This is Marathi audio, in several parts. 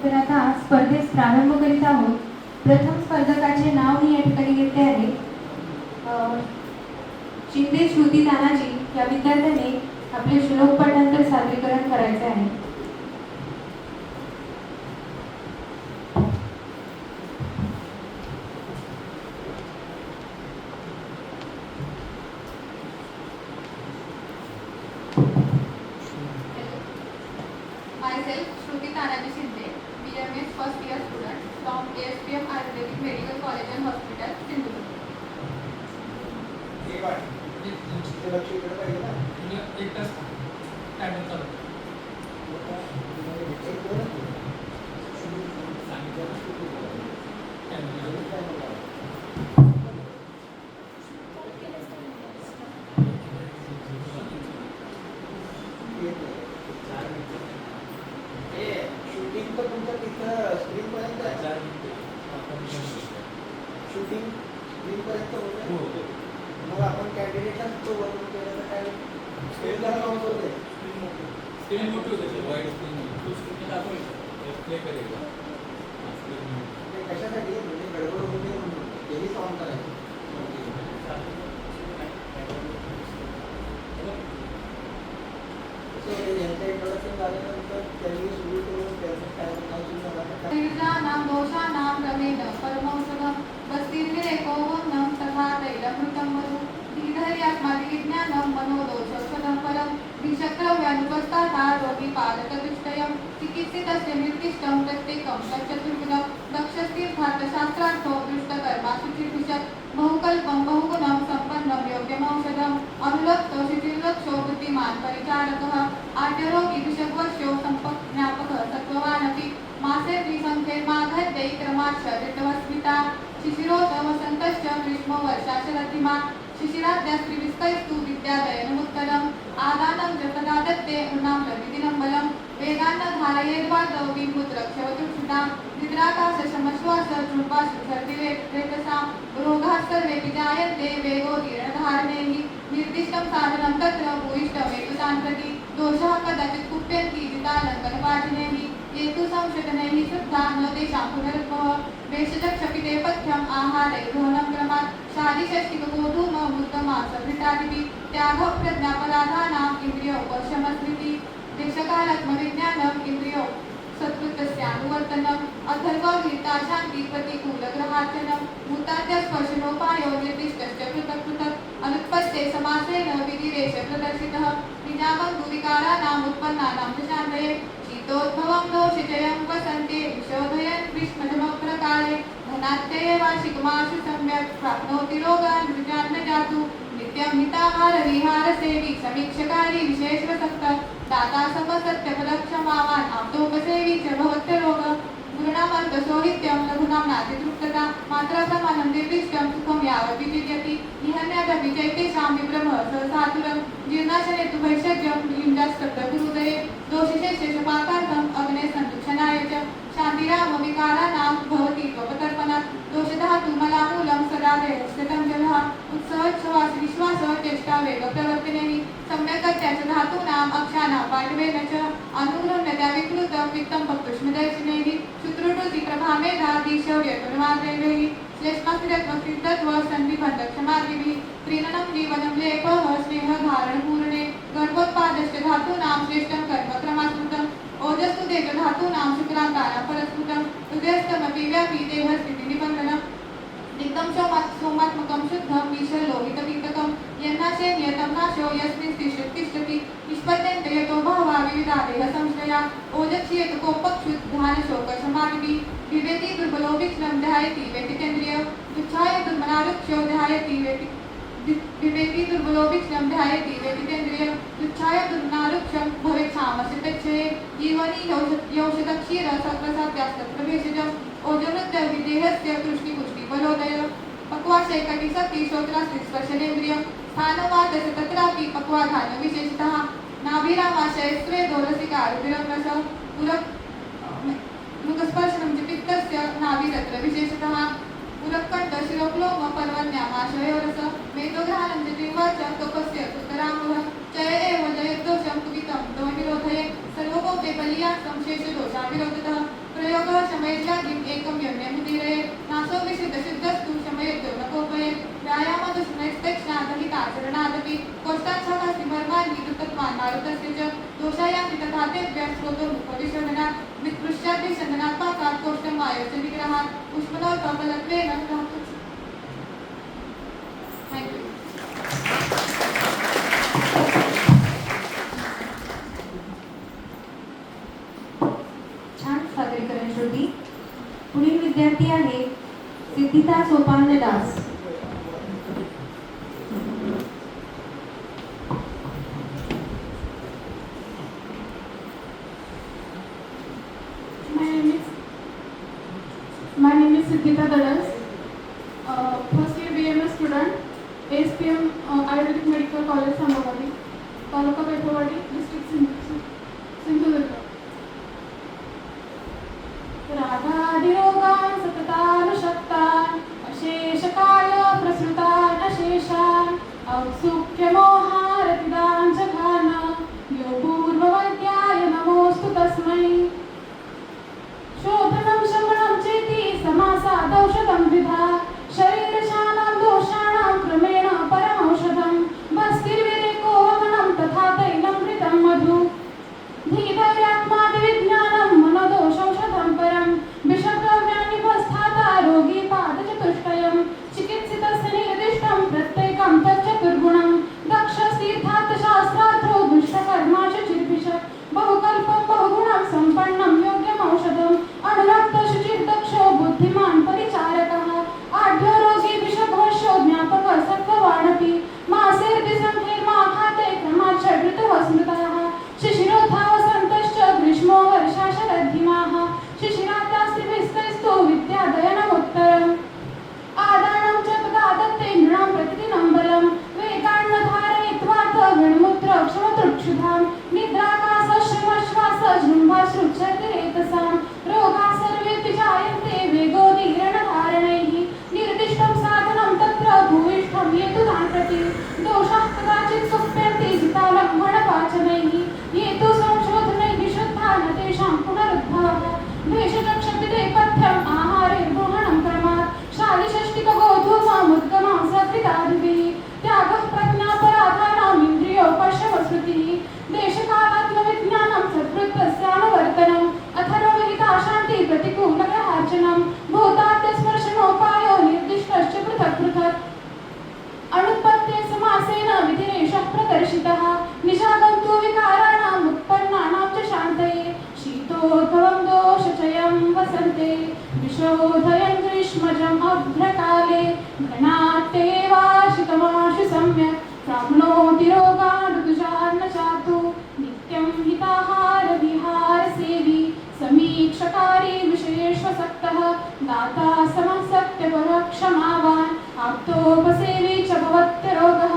तर आता स्पर्धेस प्रारंभ करीत आहोत. प्रथम स्पर्धकाचे नाव मी या ठिकाणी घेतले आहे. शिंदे श्रुती तानाजी या विद्यार्थ्याने आपले श्लोक पाठांतर सादरीकरण करायचे आहे. Myself, Shruti Tanaji Shinde, BMS first year student from ASPM Ayurvedic Medical College and Hospital, Sindhudurg. Shooting तर तुमच्या तिथं स्क्रीन पर्यंत आहे. शूटिंग स्क्रीन पर्यंत होते. मग आपण कॅन्डिडेटला तो वर्क केलं तर काय स्क्रीन जरा काम करते. स्क्रीन मोठी होते वाईड स्क्रीन तो स्क्रीन दाखवतो प्ले करेल ते कशासाठी म्हणजे गडबड होऊ नये म्हणून तेही काम करायचं. यांचं इंट्रोडक्शन झाल्यानंतर त्यांनी सुरू करून त्यांचं काय नाम दोषानां रमेण परमौषधं वस्तिर्विरेकोऽवनं तथा तैलमृतं मधु धीर्यात्मादिविज्ञानं मनोदोषौषधं परं विषक्रव्यानुपस्ताथा रोगीपालकदुष्टयं चिकित्सितस्य निर्दिष्टं प्रत्येकं तच्चतुर्विधं दक्षस्तीर्थार्थशास्त्रार्थो दृष्टकर्माशुचिर्विशत् बहुकल्पं बहुगुणं सम्पन्नं योग्यमौषधम् अनुलक्तो शुचिर्लक्षो बुद्धिमान् परिचारकः आद्यरोगी विषग्वश्यो सम्पज्ञापकः सत्त्ववानपि मासे द्विसङ्ख्यैर्माघद्यै क्रमाक्षरितवस्मिता शिशिरोत वसन्तश्च ग्रीष्मो वर्षाशरतिमान् शिशिराद्यास्त्रिविस्तैस्तु विद्यादयनमुत्तरम् आदानं जपदा दत्ते नृणां प्रतिदिनं बलं वेदान्नधारयेद्वादौ विमुद्रक्षवतुक्षुतां निद्राकाशशमश्वास चूर्पाशुसर्दिरेतसां रोगाः सर्वेऽपि जायन्ते वेगोदीर्णधारणैः निर्दिष्टं साधनं तत्र भूयिष्ठमेतुतान् प्रति दोषः कदाचित् कुप्यन्ति जितालङ्कनपाठिनैः ये तु संशोधनैः शुद्धा न तेषां पुनरुद्भवः वेषजक्षपिते पथ्यम् आहारैर्ग्रहणं क्रमात् शादिषष्टिकगोधूममुत्तमासभृतादिभिः त्यागः प्रज्ञापराधानाम् इन्द्रियोपशमस्मृति देशकालात्मविज्ञानम् इन्द्रियो सत्कृतस्यानुवर्तनम् अथर्वगीता शान्ति प्रतिकूलग्रहार्चनं मुताद्यस्पर्शनोपायो निर्दिष्टश्च पृथक् पृथक् अनुत्पत्ते समासेन विधिरेष प्रदर्शितः विनाबन्धुविकाराणाम् उत्पन्नानां च शान्तये शीतोद्भवं दोषजयं वसन्ते विशोधयन् ग्रीष्मधमप्रकारे धनात्यये वार्षिकमाशु सम्यक् प्राप्नोति रोगान् रुजान्न जातु नित्यं हिताहारविहारसेवी समीक्षकारी विशेषप्रसक्तः दाता समसत्यपदक्षमावान् आप्तोपसेवी च भवत्यरोग गुरुणामन्तसोहित्यं लघूनां नातितृप्तता मात्रासमानं निर्दिष्टं सुखं यावत् विचित्यति निहन्यादपि चैतेषां विभ्रमः सहसातुरं जीर्णाशने तु भैषज्यं युञ्जास्तब्धगुरुदये दोषशेषपातार्थम् अग्ने सन्दुक्षणाय च शान्तिरामविकाराणां भवति त्वपतर्पणात् दोषधातुमलामूलं सदा देहस्थितं जलः उत्सवोत्सवास विश्वासः चेष्टा वेगप्रवर्तनेः सम्यक्त्याच धातूनाम् अक्षाणां पाठवेन च अनुगृह्णत्या विकृतं वित्तं भक्तुष्मदर्शिनैः शुत्रुटुति प्रभामेधादिशौर्यगुणमात्रैः श्लेष्मास्त्रित्वसिद्धत्व सन्धिबन्धक्षमादिभिः प्रीणनं जीवनं लेपः स्नेहधारणपूर्णे गर्भोत्पादश्च धातूनां श्रेष्ठं कर्म क्रमास्मृतम् ओजस्तु तेजधातूनां शुक्रान्तानां परस्फुटं हृदयस्थमपि व्यापी देहस्थितिनिबन्धनं नित्यं सोमात्मकं शुद्धं विषलोहितपित्तकं यन्नाशे नियतं नाशो यस्मिन् तिष्ठति निष्पद्यन्ते यतो बहवः विविधा देहसंश्रया ओजक्षीयत कोपक्षुद्धानशोकशमादिभिः विवेति दुर्बलो विक्ष्णं ध्यायति व्यतिकेन्द्रिय तुच्छाय दुर्मनारुक्ष्यो ध्यायति विवेकी दुर्बलो विक्ष्णं ध्यायति व्यतिकेन्द्रिय तुच्छाय दुर्मनारुक्ष्यं भवेच्छामस्य तच्छये जीवनी यौषधक्षीर सत्प्रसाद्यास्तत्र भेषजम् ओजमृत्य विदेहस्य तुष्टिपुष्टिबलोदय पक्वाशैकटि सति श्रोत्रास्ति स्पर्शनेन्द्रिय स्थानवातस्य तत्रापि पक्वाधान विशेषतः नाभिरामाशय स्वेदो रसिकारुधिरं रस मुखस्पर्शनं च पित्तस्य नाभिरत्र विशेषतः पुरक्कण्ठ शिरोक्लोम पर्वण्यामाशयोरस मेदोघ्रानं च जिह्वाच तपस्य उत्तराङ्गः चय एव जयद्दोषं कुपितं तो विरोधये सर्वभूते बलीयान् संशेषदोषाविरोधतः शमयज्ञादिम् एकं यज्ञं दीरये नासो विशुद्धशुद्धस्तु शमयतो न कोपयेत् व्यायामदुष्णैस्तक्ष्णादहिताचरणादपि कोष्ठाच्छाकास्तिमर्माणि दुःखत्वान्नारुतस्य च दोषायान्ति तथा तेभ्यः स्रोतोमुपविशोधनात् विकृष्याद्विषन्दनात् पाकात् कोष्ठं वायोश्च निग्रहात् पुष्पनोत्पलत्वेन राहतु। Thank you. छान सादरीकरण श्रुती. पुढील विद्यार्थी आहे Siddhita Sopan Das. My name is Siddhita Dadas, first year BMS student, ASPM Ayurvedic Medical College, Sambhavali, Taluka Kaithawadi, District Sindhudurg. रागादिरोगान् सततानुशक्तान् अशेषकाल प्रसृतान् अशेषान् औत्सुक्यमोहारतिदान् जघान यो पूर्ववद्याय नमोऽस्तु तस्मै. शोधनं शमनं चेति समासादौषधं द्विधा शरीरशानां दोषाणां क्रमेण परमौषधं भस्तिर्विरेको वमनं तथा तैलं घृतं मधु धीधैर्यात्मादिविज्ञानं मनोदोषौषधं परं विषद्रव्यान्युपस्थाता रोगी पादचतुष्टयं चिकित्सितस्य निर्दिष्टं प्रत्येकं तच्चतुर्गुणं दक्षस्तीर्थार्थशास्त्रार्थो दुष्टकर्माश चिर्भिषक् बहुकल्पं बहुगुणं सम्पन्नं योग्यमौषधम् अनुरक्तशुचिर्दक्षो बुद्धिमान् परिचारकः आढ्यो रोगी विषघोषो ज्ञापकः सत्त्ववानपि मासेर्दिसंहेर्माघाते क्रमात् षड्ऋतवः स्मृताः शिशिरोथा वसन्तश्च ग्रीष्मो वर्षा शरद्धिमाः शिशिरात्यास्त्रिभिस्तैस्तु विद्यादयनमुत्तरम् आदानं च तदा दत्ते नृणां प्रतिदिनं बलं वेगान्न धारयित्वाथ गणमुत्र क्षमतृक्षुधां निद्राकाशश्रमश्वास जृम्भाश्रुच्छर्दिरेतसां रोगाः सर्वेऽपि जायन्ते वेगोदीरणधारणैः निर्दिष्टं साधनं तत्र भूयिष्ठं ये तु तान् प्रति दोषाः कदाचित् सुप्यन्ति जितालम्भनपाचनैः ये तु संशोधनैः शुद्धा न तेषां पुनरुद्भवः द्वेषचक्षपिते पथ्यम् आहारेर्गृहणं क्रमात् शालिषष्टिकगोधूममुद्गमां सकृतादिभिः त्यागः प्रज्ञापराधानाम् इन्द्रियोपशमश्रुतिः देशकालात्मविज्ञानं सद्वृत्तस्यानुवर्तनम् अथर्वविहिता शान्ति प्रतिकूलग्रहार्चनं भूताद्यस्पर्शनोपायो निर्दिष्टश्च पृथक् पृथक् अनुत्पत्ते समासेन विधिरेषः प्रदर्शितः निजागन्तु विकाराणाम् उत्पन्नानां च शान्तये शीतोद्भवं दोषचयं वसन्ते विशोधयन् ग्रीष्मजम् अभ्रकाले घनाट्येवाशितमाशु सम्यक् प्राप्नोति रोगान् ऋतुजान्न चातु नित्यं हिताहारविहारसेवी समीक्षकारी विषयेष्वसक्तः दाता समः सत्यपरक्षमावान् आप्तोपसेवी च भवत्यरोगः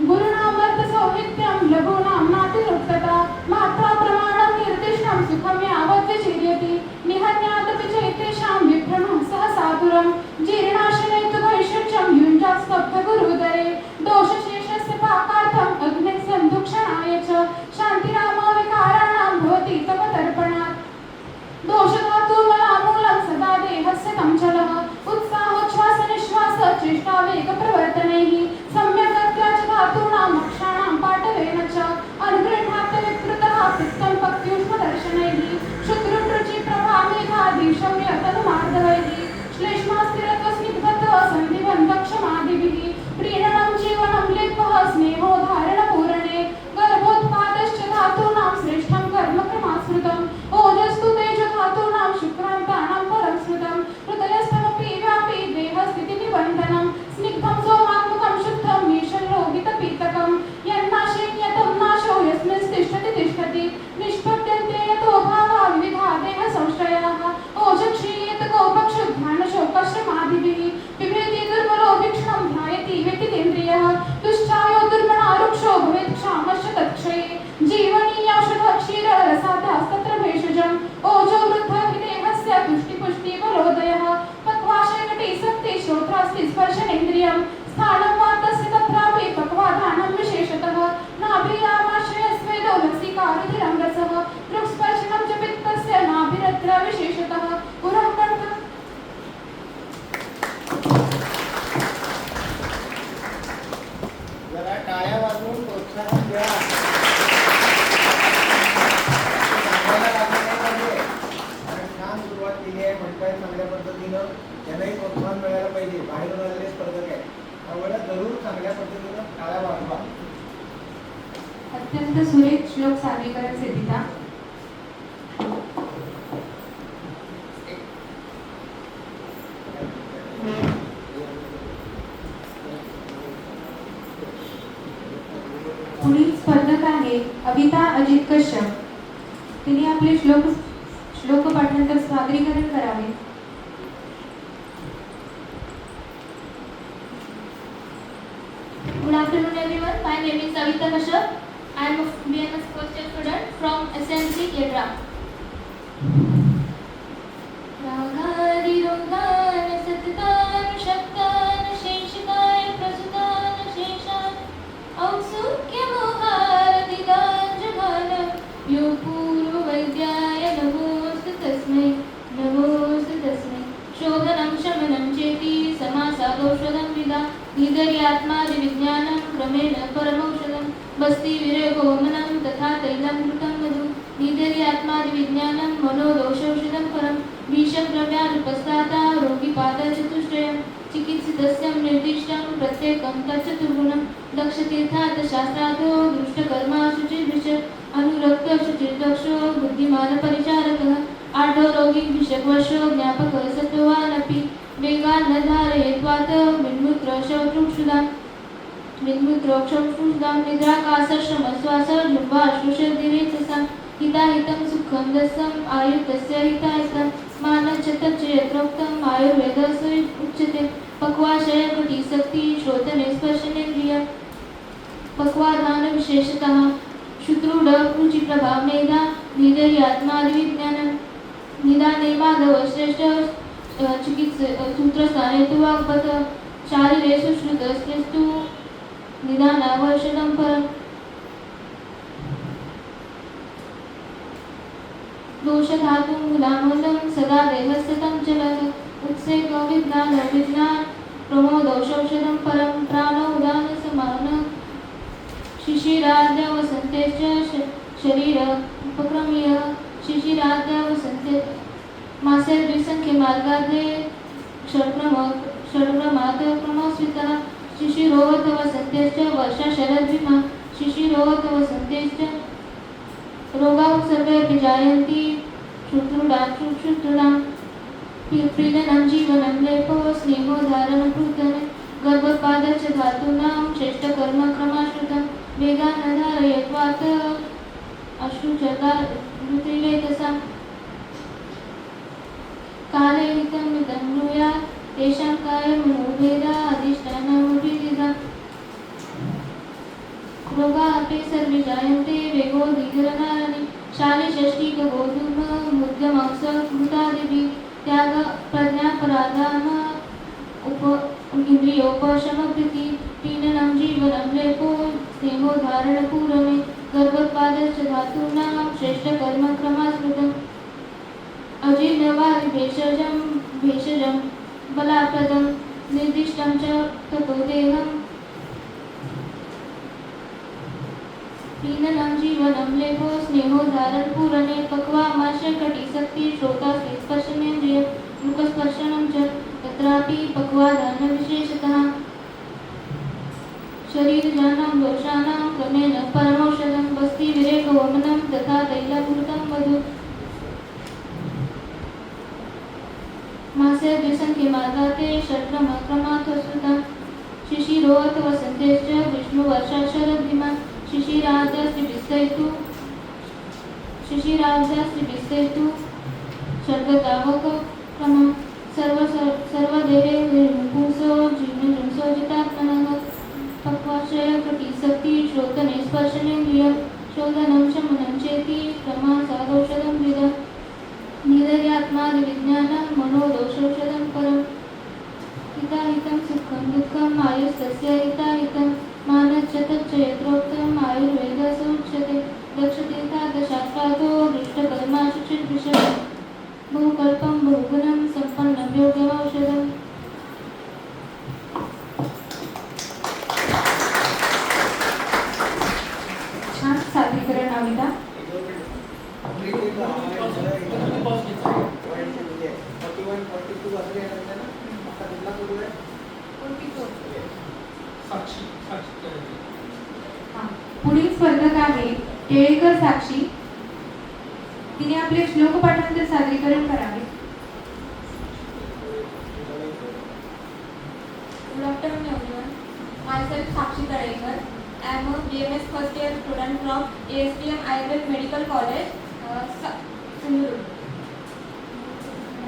गुरुणामर्थसौहित्यं लघूनां नातिरुक्तता मात्रा प्रमाणं निर्दिष्टं सुखं यावद्विचीर्यति निहन्यादपि चैतेषां विभ्रमं सहसातुरं जीर्णाशने तु भविष्यच्चं युञ्जात् स्तब्धगुरुदरे दोषशेषस्य पाकार्थम् अग्निः सन्धुक्षणाय च शान्तिरामो विकाराणां भवति तव तर्पणात् दोषधातुमलामूलं सदा देहस्य कञ्चलः उत्साहोच्छ्वासनिश्वास चेष्टावेगप्रवर्तनैः सम्यग्गत्या च धातूनां अक्षाणां पाटवेन च अनुगृह्णात्यविकृतः पित्तं पक्त्यूष्मदर्शनैः शुक्रुरुचिप्रभामेधाधीशम्यतनुमार्दवैः श्लेष्मास्तिरत्वस्निग्धत्व सन्धिबन्धक्षमादिभिः प्रीणनं जीवनं लिप्पः स्नेहो धारणपूरणे गर्भोत्पादश्च धातूनां श्रेष्ठं कर्मक्रमाश्रितम् ओजस्तु तेजधातूनां शुक्रान्तानां परं स्मृतं हृदयस्थमपि व्यापी देहस्थितिनिबन्धनं स्निग्धं सोमात्मकं शुद्धं मीशल्लोहितपीतकं यन्नाशेन्यतं नाशो यस्मिंस्तिष्ठति तिष्ठति निष्पद्यन्ते यतो भावा विविधा देहसंश्रयाः ओजक्षीय अत्यंत सुरेख श्लोक सादरीकरण सिद्धिता. पुढील स्पर्धक आहे अविता अजित कश्यप. तिने आपले श्लोक पाठांतर सादरीकरण करावे. Good afternoon everyone. My name is Savita Kashyap. I am a BMS first year student from SMC Kedra. रागादिरोगान सततान शक्तान शेषकाय प्रसुतान शेषान औत्सुक्यमोहारदिदान जघान यो पूर्ववैद्याय नमोऽस्तु तस्मै शोधनं शमनं चेति समासादौषधं विदा निधर्यात्मादिविज्ञानं क्रमेण परमौषधं बस्ति विरेगोमनं तथा तैलं घृतं मधु निधर्यात्मादिविज्ञानं मनोदोषौषधं परं विषद्रव्यानुपस्थाता रोगीपादचतुष्टयं चिकित्सितस्य निर्दिष्टं प्रत्येकं तच्चतुर्गुणं दक्षतीर्थात् शास्त्रार्थो दृष्टकर्मा शुचिर्विष अनुरक्त शुचिर्दक्षो बुद्धिमान परिचारकः आढो रोगी विषग्वशो ज्ञापकः सत्त्ववानपि वेगान् न धारयेत्वात् विन्मुत्रोक्षुषुदां निद्राकाशश्रमश्वासजुम्बाश्रुषधिरेचसा हिताहितं सुखं दस्सम् आयुर्तस्य हिताहितं मानश्च तच्च यत्रोक्तम् आयुर्वेदः उच्यते पक्वाशयकटिशक्ति श्रोतने स्पर्शनेन्द्रिय पक्वाधान विशेषतः शुक्रूढ रुचिप्रभा मेधा निधर्यात्मादिविज्ञानं निदाने माधव श्रेष्ठ सूत्रस्थाने तु वाग्पथ शारीरे सुश्रुतस्यस्तु निदानावशदं परम् दोषधातुं मूलामूलं सदा देहस्य तं चलत् उत्सेकविज्ञान विज्ञान प्रमोदौषौषधं परं प्राणोदानसमान शिशिराद्यवसन्तेश्च शरीर उपक्रमीय शिशिराद्यवसन्ते मासे द्विसंख्ये मार्गाद्ये षड्क्रमात् क्रमस्वितः शिशिरोऽथ वसन्तेश्च वर्षा शरद्भिमा शिशिरोऽथ वसन्तेश्च रोगाः सर्वेऽपि जायन्ति शुतॄणां प्रीणनं जीवनं लेपो स्नेहो धारणपूतने गर्भपादश्च धातूनां श्रेष्ठकर्मक्रमाश्रितं वेगान् न धारयत्वात् अश्रुचर्गाऋतिवेतसा काले हितं मितं ब्रूयात् तेषां कायमनोभेदा अधिष्ठानमपि द्विधा रोगाः अपि सर्वे जायन्ते वेगो दीर्घनानि शालिषष्टिकगोधूम मुद्गमांस कृतादिभिः त्याग प्रज्ञापराधाम इंद्रियोपशमभृति पीडनं जीवनं लेपो स्नेहो धारणपूरणे गर्भोत्पादश्च धातूनां श्रेष्ठकर्मक्रमास्मृतम् भेषजं बलाप्रदं निर्दिष्टं च ततो देहं पीडनं जीवनं लेपो स्नेहो धारणपूरणे पक्वामाशयकटिशक्ति श्रोतास्ति स्पर्शनेन्द्रिय मुखस्पर्शनं च तत्रापि पक्वाधानविशेषतः शरीरजानां दोषाणां क्रमेण परमौषधं बस्ति विरेकवमनं तथा तैलभूतं मधु मासे द्विसंख्ये मार्गाते षट्क्रमात् वसुतं शिशिरोऽथ वसन्तेश्च विष्णुवर्षा शरद्भिमा शिशिराब्जास्त्रिभिस्तैतु षड्गतावकक्रमः सर्वदेवे पुंसो जीर्णजुंसो जितात्मनः पक्वाश्रयकटिशक्ति श्रोतने स्पर्शनेन्द्रियं शोधनं शमनं चेति क्रमासादौषधं विदं निधर्यात्मादिविज्ञानं मनोदोषौषधं परम् हिताहितं सुखं दुःखम् आयुस्तस्य हिताहितं मानश्च तच्च यत्रोक्तम् आयुर्वेदः स उच्यते दक्षतीर्थादशास्त्रातो दृष्टकर्मा शुचिर्विष बहुकल्पं बहुगुणं सम्पन्नं योग्यमौषधम्. छान सादरीकरण अविता. साक्षी पुढील स्पर्धक आहे केळेकर साक्षी, तिने आपले श्लोक पाठांतर सादरीकरण करावे. Good afternoon everyone. Myself Sakshi Tadekar. I am a BMS first year student from ASPM Ayurved Medical College, Sindhudurg.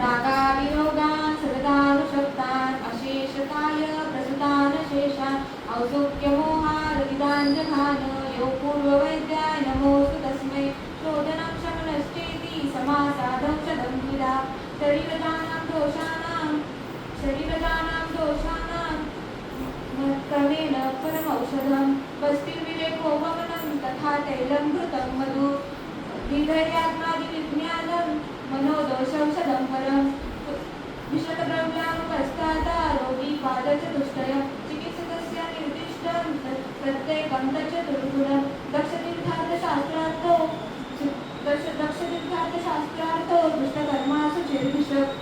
रागाविरोगान् सददानुशक्तान् अशेषकाय प्रसुतान् शेषान् औसुक्यमोहारविदान् जघान यो पूर्ववैद्याय नमोऽस्तु तस्मै शोधनं शमनश्चेति समासादौषधं विदा शरीरजानां दोषानां क्रमेण परमौषधं वस्तिर्विवेको वमनं तथा तैलं घृतं मधु विधैर्यात्मादिविज्ञानं मनोदोषौषधं परं विशतद्रव्यानुपस्तादारोगी पादचतुष्टयं चिकित्सकस्य निर्दिष्टं प्रत्येकं तच्चतुर्गुणं दक्षतीर्थार्थशास्त्रार्थो दुष्टकर्मासु चिर्विषक्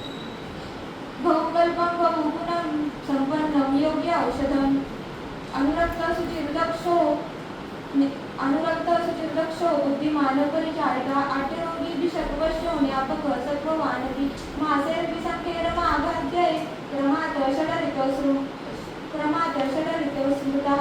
बहुकल्पं बहुगुणं सम्पन्नं योग्य औषधम् अनुरक्तसुचिर्दक्षो बुद्धिमान परिचारिका आट्यरोगी विषत्वशो ज्ञापक सत्त्ववानपि मासेर्विसंख्येरमाघाद्यै क्रमात् षडरितो स्मृतः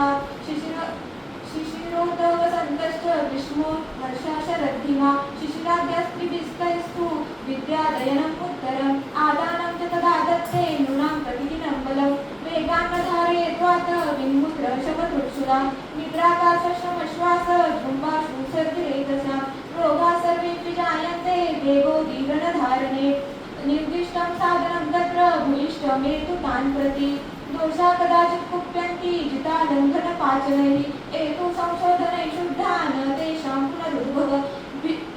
शिशिरोतो वसन्तश्च ग्रीष्मो वर्षा शरद्धिमा शिशिराद्यस्त्रिभिस्तैस्तु विद्यादयनम् उत्तरम् आदानं च तदा दत्ते नृणां प्रतिदिनं बलं वेगान्न धारयेत्वात् विन्मुद्र शमतुर्षुरा निद्राकाशश्रमश्वास झुम्बाशु सर्वरेतसां रोगाः सर्वेऽपि जायन्ते देवोदीर्णधारणे निर्दिष्टं साधनं तत्र भूयिष्ठमेतु तान् प्रति दोषा कदाचित् कुप्यन्ति जितालङ्घनपाचनैः एतु संशोधनै शुद्धान् तेषां पुनरुद्भव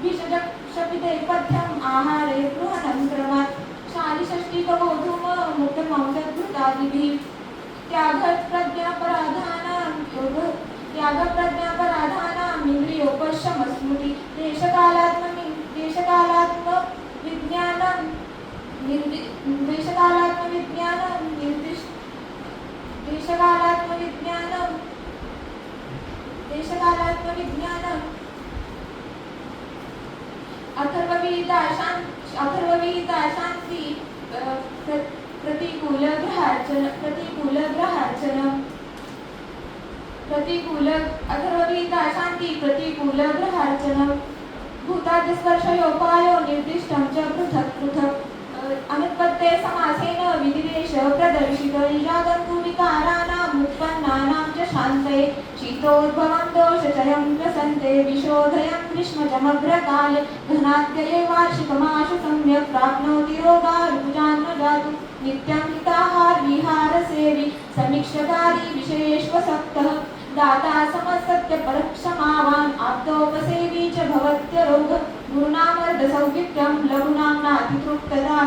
विषजक्षपिते पथ्यम् आहारे गृहणं क्रमात् शालिषष्टिकवोधूम मुक्तमांसद्भृतादिभिः त्यागप्रज्ञापराधानाम् इन्द्रियोपशमस्मृति देशकालात्मविज्ञानम् अथर्ववेदा शान्ति प्रतिकूलग्रहार्चनं भूतादिस्पर्शयोपायो निर्दिष्टं च पृथक् पृथक् अनुत्पत्ते समासेन विधिरेष प्रदर्शित निरागन्तु विकाराणाम् उत्पन्नानां च शान्तये शीतोद्भवं दोषचयं प्रसन्ते विशोधयं ग्रीष्मचमग्रकाले घनाद्यये वार्षिकमाशु सम्यक् प्राप्नोति रोगारुजान्न जातु नित्यं हिताहार विहारसेवी समीक्षकारी विषयेष्वसक्तः दाता समसत्यपरक्षमावान् आप्तोपसेवी च भवत्यरोग गुरुणामर्धसौविध्यं लघूनां नातितृप्तदा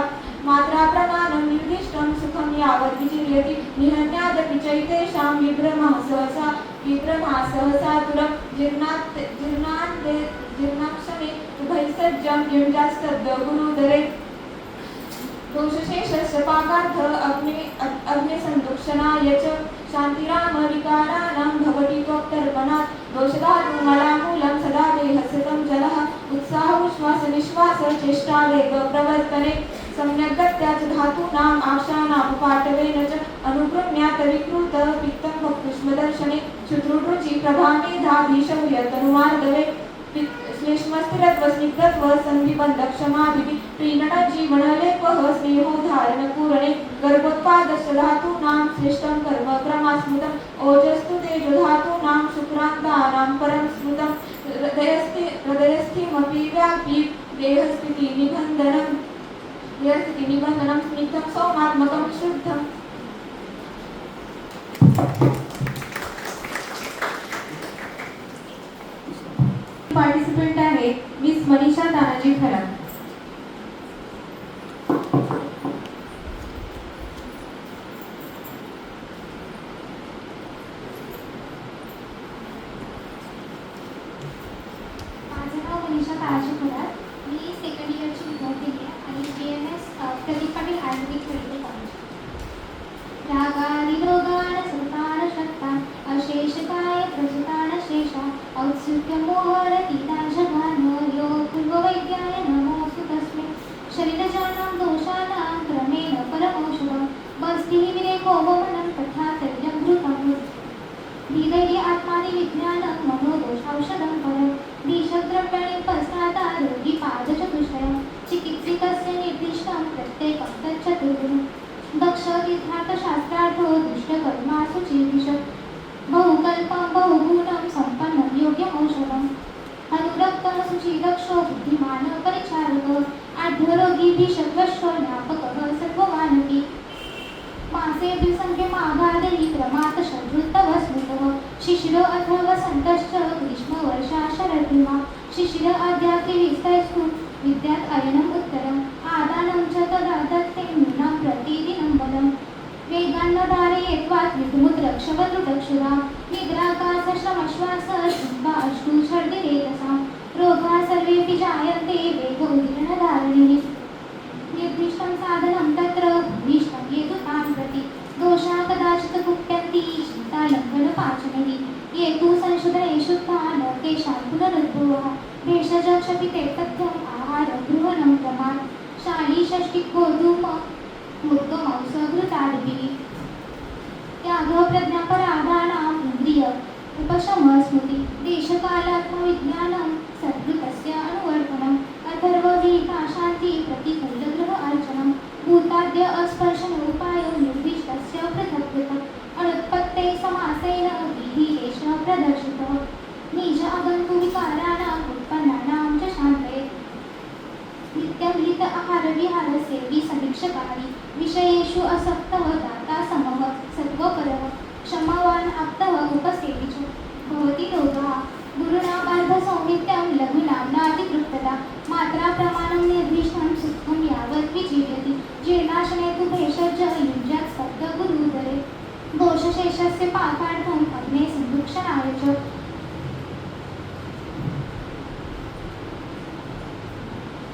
मात्रा प्रमाणं निर्दिष्टं सुखं यावत् विचिर्यति निहन्यादपि चैतेषां विभ्रमः सहसा तुरं जीर्णाक्षमे उभयसज्जं युञ्जास्तद् गुरुदरे दोषशेषस्य पाकार्थ अग्निसन्दुक्षणाय च शान्तिराम विकाराणां भवति त्वक्तर्पणात् दोषधातुमलामूलं सदा देहस्य तं जलः उत्साह उच्छ्वास निश्वास चेष्टावेग प्रवर्तने सम्यग्गत्या च धातूनाम् आशानापपाटवेन च अनुकृम्यात विकृत पित्तं वक्तुष्मदर्शने शुद्रुरुचि प्रभामेधाधीशौयतनुमार्दवे श्लेष्मस्थिरत्व सन्धिबन्धक्षमाभिः प्रीणनजीवनलेपः स्नेहोद्धारणपूरणे गर्भोत्पादश्च धातूनां श्रेष्ठं कर्म क्रमास्मृतम् ओजस्तु तेजोधातूनां शुक्रान्तानां परं स्मृतं हृदयस्थिमपि व्यापी देहस्थितिनिबन्धनं स्निग्धं सौमात्मकं शुद्धम्. पार्टिसिपंट आहे मिस मनीषा तानाजी खरात. माझं नाव मनीषा तानाजी खरात. मी सेकंड इयरची विद्यार्थी आहे आणि BMS प्रदीप पाटील आयुर्वेदिक मेडिकल कॉलेज. रागानिरोगान सुतान शक्तान अशेषकाय प्रसुतान शेषा औत्सुक्यमोहरतीत शरीरजानां दोषानां क्रमेण परमौषधं बस्तिः विवेको वमनं तथा तैलं घृतं धीरैः आत्मानि विज्ञानं मनोदोषौषधं परं धीशद्रव्याणि पश्चाता रोगी पादचतुष्टयं चिकित्सितस्य निर्दिष्टं प्रत्येकं तच्चतुर्गुणं दक्ष तीर्थार्थशास्त्रार्थो दुष्टकर्मासु चिकीर्ष बहुकल्पं बहुगुणं सम्पन्नं योग्यमौषधम् अनुरक्तः शुचिदक्षो बुद्धिमान् परिचारकः आढ्यरोगी भीषद्वश्व ज्ञापकः सर्वमानवी मासे द्विसंख्ये माघादयि प्रमातशत्रुत्तव स्मृतः शिशिरो अथवा सन्तश्च ग्रीष्मवर्षा शरद्रिमा शिशिर अद्यात्रिविस्तैस्तु विद्यात् अयनम् उत्तरम् आदानं च तदा दत्ते न्यूनं प्रतिदिनं बलं वेगान्न धारयेत्वात् विधुमुद्रक्षवदृटक्षुरा निद्राकाशश्रमश्वास चिन्ता अश्रु छर्दिरेतसां रोगाः सर्वेऽपि जायन्ते वेग उदीर्णधारणिः निर्दिष्टं साधनं तत्र भूमिष्ठं ये तु तां प्रति दोषाः कदाचित् कुप्यन्ति चिन्तालङ्घनपाचनैः ये तु संशोधनेषु न तेषां पुनरुद्भवः भेषजक्षपिते तथ्यम् आहारगृहणं प्रमाण शाली षष्टिकोधूम मुद्गमंसघृतादिभिः त्यागः प्रज्ञापराधानाम् इन्द्रिय उपशमः स्मृति देशकालात्मविज्ञानं सद्गृहस्य अनुवर्तनम् अथर्वविहिता शान्ति प्रतिकूलग्रह अर्चनं भूताद्य अस्पर्शन उपायो निर्दिष्टस्य पृथक् पृथक् अनुत्पत्ते समासेन विधिरेष प्रदर्शितः निज आगन्तुविकाराणाम् उत्पन्नानां च शान्तये नित्यमृत आहारविहारस्य विसमीक्षकारी विषयेषु असक्तः दाता समः सत्त्वपरः क्षमावान् आप्तः उपसेवि च भवति योगः गुरुणामार्धसौमित्यं लघुनाम्नातितृप्तता मात्राप्रमाणं निर्दिष्टं सुखं यावत् विजीव्यति जीर्णाशने तु भेषज युञ्जात् स्तब्धगुरूदरे दोषशेषस्य पाकार्थम् अग्ने संरक्षणाय च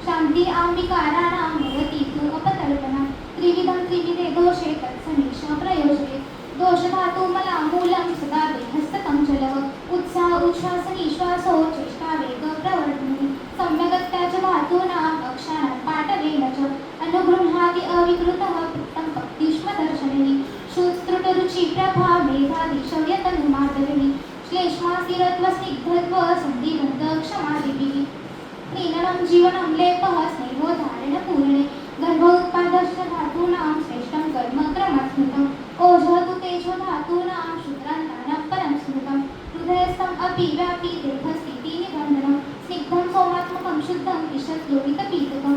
शान्ति आम्बिकाराणां भवति तु अपकल्पना त्रिविधं त्रिविधे दोषे तत्समीक्ष प्रयोजयेत् दोषधातुमलामूलं सदा देहस्ततं चलः उत्साह उच्छ्वासनिश्वासो चेष्टावेगप्रवर्तनी सम्यगत्या च धातूनाम् अक्षाणां पाठवेन च अनुगृह्णाति अविकृतः वृत्तं पक्तिष्मदर्शनैः श्रुतरुचिप्रभा मेधादिशव्यतनुमादरिः श्लेष्मासिरत्वस्निग्धत्व सन्धिबन्धक्षमादिभिः नीलनं जीवनं लेपः स्नेहो धारणपूर्णे गर्भ उत्पादश्च धातूनां श्रेष्ठं कर्म क्रमस्मृतम् ओझः तु तेजो धातूनां शूद्रान्तानां परं स्मृतं हृदयस्थम् अपि व्यापि देहस्थितिनिबन्धनं स्निग्धं सोमात्मकं शुद्धं ईषद्लोहितपीतकं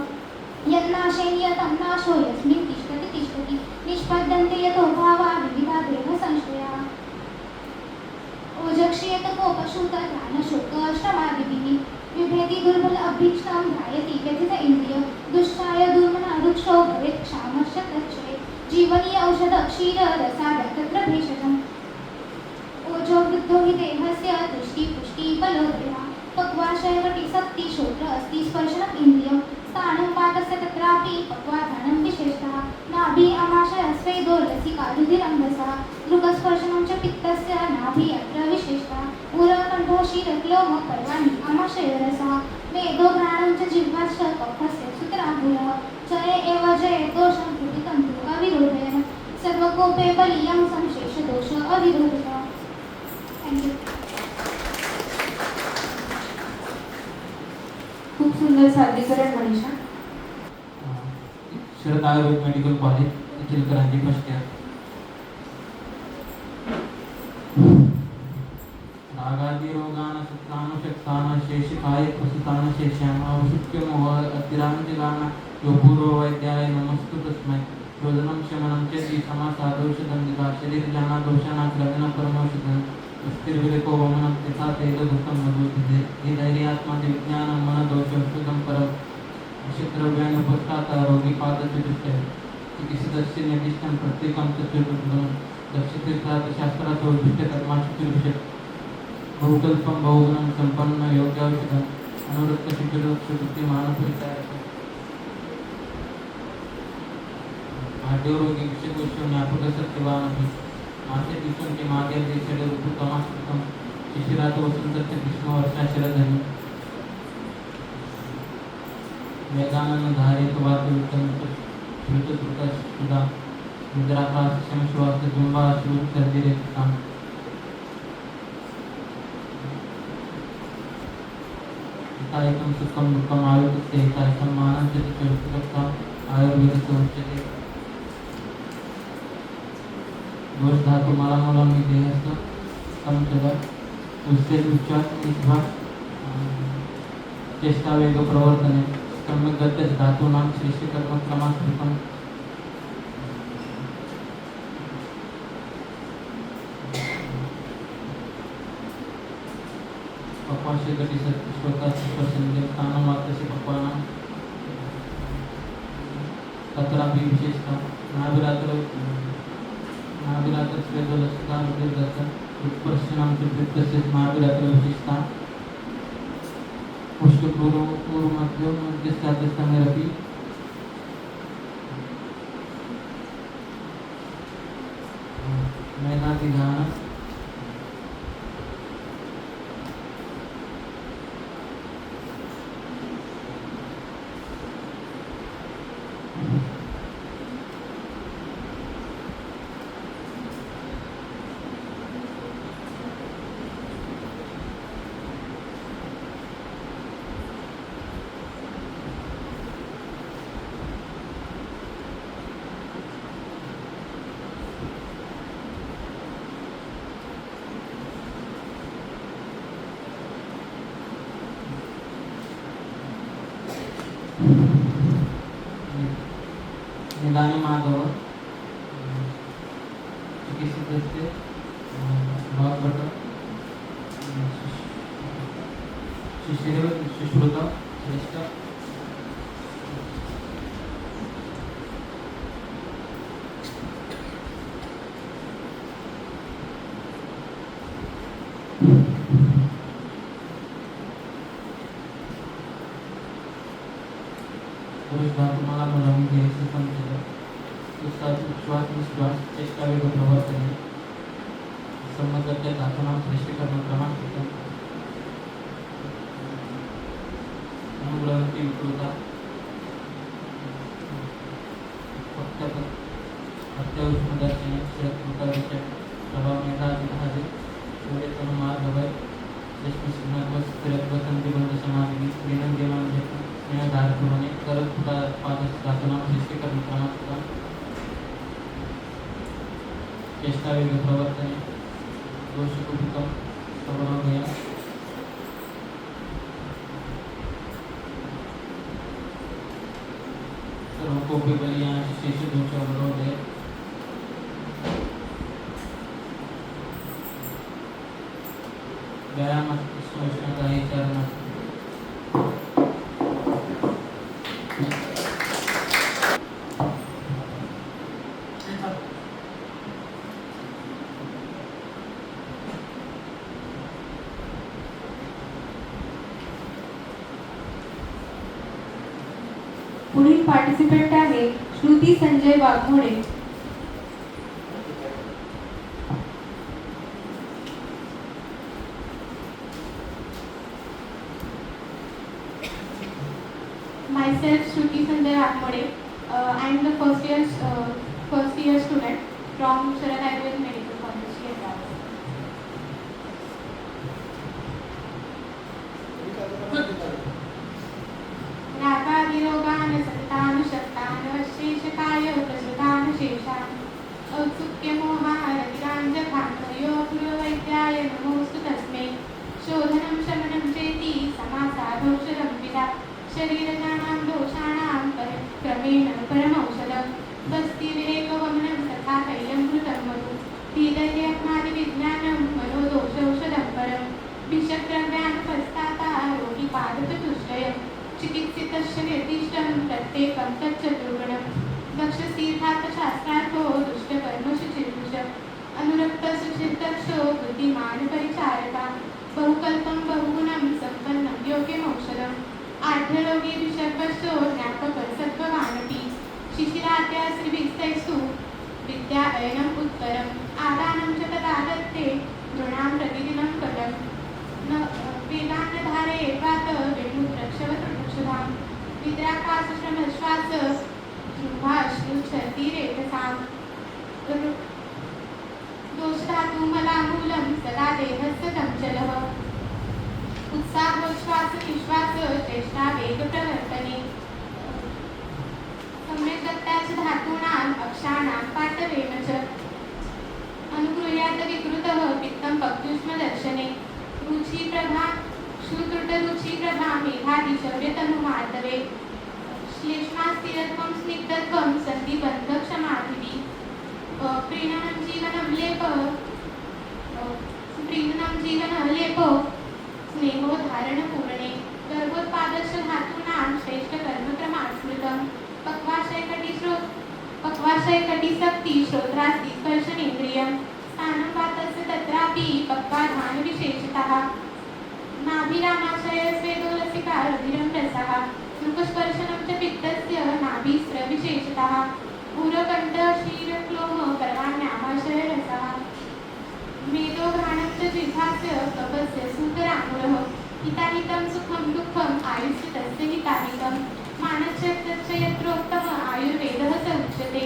यन्नाशेन्यतं नाशो यस्मिन् तिष्ठति तिष्ठति निष्पद्यन्ते यतो भावा विविधा देहसंशयाः ओजक्षीयत कोपशूत ध्यानशोक श्रमादिभिः विभेति दुर्बल अभीष्टं ध्यायति व्यथित इन्द्रिय दुष्टाय दुर्मना रुक्षो भवेत् क्षामश्च तच्छये जीवनीय औषध क्षीर रसाद तत्र भेषजम् ओजो वृद्धो हि देहस्य दृष्टि पुष्टि बलोदया पक्वाशयवटी शक्ति श्रोत्र अस्ति स्पर्शनम् इन्द्रियं स्थानं पातस्य तत्रापि पक्वाधानं विशेषतः नाभि आमाशय स्वेदो लसिका रुधिरम्भसः दृगस्पर्शनं च पित्तस्य नाभि अत्र विशेषतः उरकण्ठः क्षीरक्लोम पर्वाणि आमाशयरसः मेदो घ्राणं च जिह्वाश्च कफस्य सूत्राङ्गुलः चये एव जये दोषं कृतितन्तु अविरोधयन् सर्वकोपे बलीयं संशेषदोष अविरोधः। थँक्यू. खूप सुंदर सादरीकरण Manisha. Sharad Ayurved medical college Ichalkaranji first year. रागादि रोगान सत्तान शक्तान शेषकाय प्रसुतान शेष्याम औषुक्यमोह अतिरांजगान योपूर्व वैद्याय नमस्तु तस्मै रोदनं शमनं च समासादौषधं शरीरजाना दोषानां क्रमेण परमौषधं स्थिरविवेको वमनं तथा तैलभूतं मधुते धैर्यात्मविज्ञानं मनदोषौषधं परं विषद्रव्याणि उपस्थाता रोगी पादचतुष्टय चिकित्सितस्य निर्दिष्टं प्रत्येकं चतुर्गुणं दक्षतीर्थार्थशास्त्रार्थो दुष्टकर्मासु चतुर्विशत् बहुकल्पं बहुगुणं सम्पन्नं योग्यौषधम् अनुरक्तशिबिरक्षुबुद्धिमानपरिचारकम् आढ्यरोगी विषकोशो ज्ञापकसत्यवानपि मासे दिवसंचे मागे देशले ऋतुतमास्कृतं शिशिरात वसंतस्य ग्रीष्मवर्षा शरदनी वेदानंद धारित वाद्यवृत्तंत श्रुतकृत सुधा मुद्राकाशम श्वास जुंबा शुभ सर्दिरेताम हितायकं सुखं दुःखम् आयुर्ते हितायकं मानं च चतुर्थकथा आयुर्वेद उच्यते दोष धातु मला मूलम मी देहस्थ कम जगत उससे उच्चार निष्भाष चेष्टा वेग प्रवर्तने सम्यक गत्य धातु नाम श्रेष्ठ कर्म क्रमात्मकम पक्वाशे गति सत्य श्लोकाचे प्रसंग स्थान मात्रसे पक्वाना तत्रापि विशेषता नाभिरात्र स्वेदलसता हृदयदर्शन उत्पर्षणाम तसेच महावीरात्र विशेषता पुष्टपूर्व मध्यस्थातस्थानेरपि मैनाधिधान निदानी माधव चिकित्सकस्य भागवत शिशिर सुश्रुत श्रेष्ठ पुरुष धातु मला मुलामी घ्यायचं पण केलं श्वास निश्वास चेष्टा वेग प्रवर्तने संमतत्या धातूनां श्रेष्ठ कर्म क्रमांकितं अनुग्रहंती विकृता फक्त अत्यावश्यकदर्शने शरत्कृताविषय प्रभाव मेधाधिधाजे सूर्यतनु मार्गवय लक्ष्मी स्थिरत्व संधिबंध समाधी प्रेरण देवान स्नेहधारपूर्वने करत पादस्थापना श्रेष्ठ कर्म क्रमांकितं चेष्टा वेग प्रवर्तने दोषकुपितं प्रवणोदय सर्वकोपि बलियान शेष दोष अवरोधे व्यायाम उष्णता हे चरण पुढील पार्टिसिपंट आहे Shruti Sanjay Waghmode. Myself, Shruti Sanjay Agmode. I am the first year student from Sharan Ayurved Medical College, Hyderabad. रागादिरोगान् सतान् शक्तान् शेषकाय प्रसृतान् शेषान् औत्सुक्यमोहारतिराञ्जघान् योगवैद्याय नमोऽस्तु तस्मै. शोधनं शमनं चेति समासाधौषधं विदा शरीरजानां दोषाणां क्रमेण परमौषधं. स्वस्ति विवेकवमनं तथा तैलं कृतं मधु धीरयज्ञादिविज्ञानं मनोदोषौषधं परं. विषद्रव्यानुपस्ताता रोगिपादचतुष्टयं चिकित्सितस्य निर्दिष्टं प्रत्येकं तच्चतुर्गुणं. दक्षतीर्थार्थशास्त्रार्थो दुष्टकर्मसु चिर्मुषम् अनुरक्तसुचिन्तक्षो बुद्धिमान् परिचारका बहुकल्पं बहुगुणं सम्पन्नं योग्यमौषधम्. आढ्यरोगी विषर्पशो ज्ञापकसत्त्ववानपि शिशिराद्या श्रीभिस्तैस्तु विद्या अयनम् उत्तरम्. आदानं च तदा दत्ते नृणां प्रतिदिनं फलम्. न वेदान्यधारे प्रात विमुद्रक्षवतृक्षधाम् विद्राकाश्रमश्वास जिह्वाश्रुच्छति रेतसां दोषधातु मलामूलं सदा देहस्य चञ्चलः उत्साहोच्छ्वास निश्वास चेष्टा वेगप्रवर्तने सम्यक् दत्ताच धातूनाम् अक्षाणां पाठवेन च अनुगृह्यात विकृतः पित्तं पक्तुष्मदर्शने रुचिप्रभा श्रुतृटरुचिप्रभा मेधादिशव्यतनुमार्दवे श्लेष्मास्तिरत्वं स्निग्धत्वं सन्धिबन्धक्षमाभिः प्रीणनं जीवनं लेप स्नेहोधारणपूरणे गर्भोत्पादस्य धातूनां श्रेष्ठकर्मक्रमात् स्मृतं पक्वाशयकटिशक्ति श्रोत्रास्ति स्पर्शनेन्द्रियं स्थानं वातस्य तत्रापि पक्वाधानविशेषतः नाभिरामाशय स्वेदोलसिका रुधिरं रसः मुखस्पर्शनं च पित्तस्य नाभिस्रविशेषतः उरकण्ठ क्षीरक्लोम पर्वाण्यामाशय रसः मेदोघ्राणं च जिह्वास्य कफस्य सूतरामुरः हिताहितं सुखं दुःखम् आयुष्य तस्य हिताहितं मानसस्य यत्रोक्तः आयुर्वेदः स उच्यते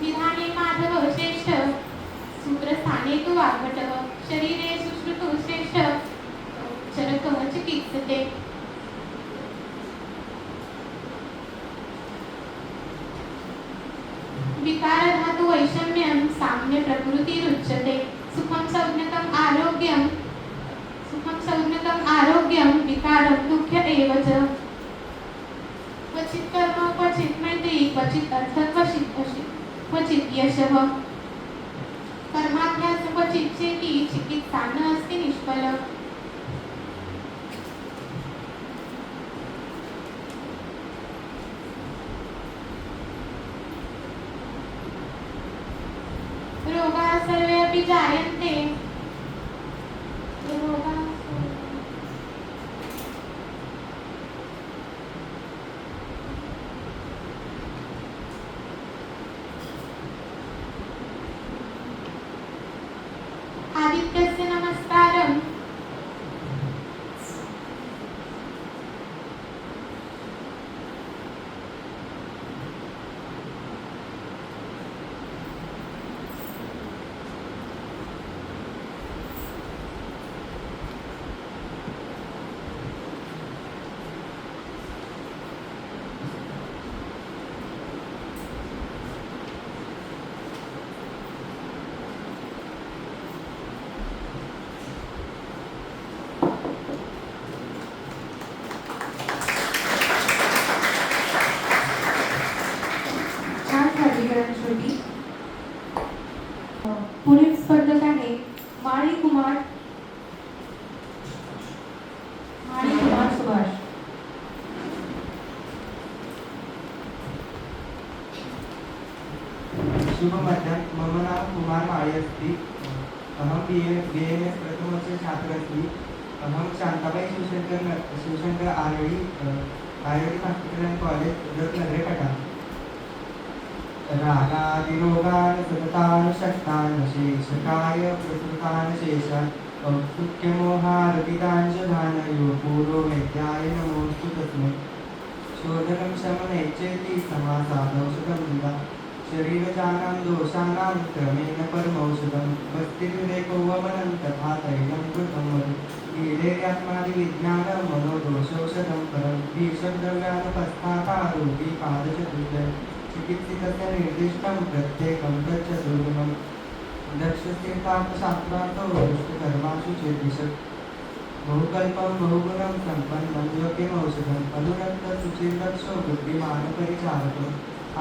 विधाने माधव श्रेष्ठ सूत्रस्थाने तु वाग्भटः शरीरे सुश्रुतु श्रेष्ठ चरकः चिकित्सते विकारधातु वैषम्यं साम्य प्रकृतिरुच्यते सुखं संज्ञकम् आरोग्यं विकारं दुःख एव च क्वचित् कर्म क्वचित् मैत्री क्वचित् अर्थ क्वचित् यशः कर्माभ्यास क्वचित् चेति चिकित्सा न अस्ति निष्फल रोगाः सर्वे अपि जायन्ते आदित्यस्य नमस्कारं छान सादरीकरण शेवटी पुढील स्पर्धक आहे माळी कुमार सुभाष. शुभ मध्याह्न. मम नाम कुमार माळी अस्ति. अहं BMS प्रथमवर्षे छात्र अस्मि. अहं शान्ताबाई शिवशङ्कर आयुर्वेदिक हॉस्पिटल एंड कॉलेज रत्नगरे पठामि. रागादिरोगान् सततान् शक्तान् शेषकाय प्रसृतान् शेषान् औत्सुक्यमोहारपितान् च धानयो पूर्वो वैद्याय नमोऽस्तु तस्मै. शोधनं शमने चेति समासादौषधं विदा शरीरजानां दोषाणां क्रमेण परमौषधं वस्तिर्विवेकोवमनं तथा तैलं कृतं वदे ईडेर्यात्मादिविज्ञानं मनोदोषौषधं परं भीषद्रव्यानुपस्थातारोगी पादचतुर्दय चिकित्सितस्य निर्दिष्टं प्रत्येकं तच्चतुर्गुणं दक्षस्तीर्थार्थशास्त्रार्थो दुष्टकर्मासु चेद्विषत् बहुकल्पं बहुगुणं सम्पन्नं योग्यमौषधम् अनुरक्तशुचिर्दक्षो बुद्धिमानपरिचारकः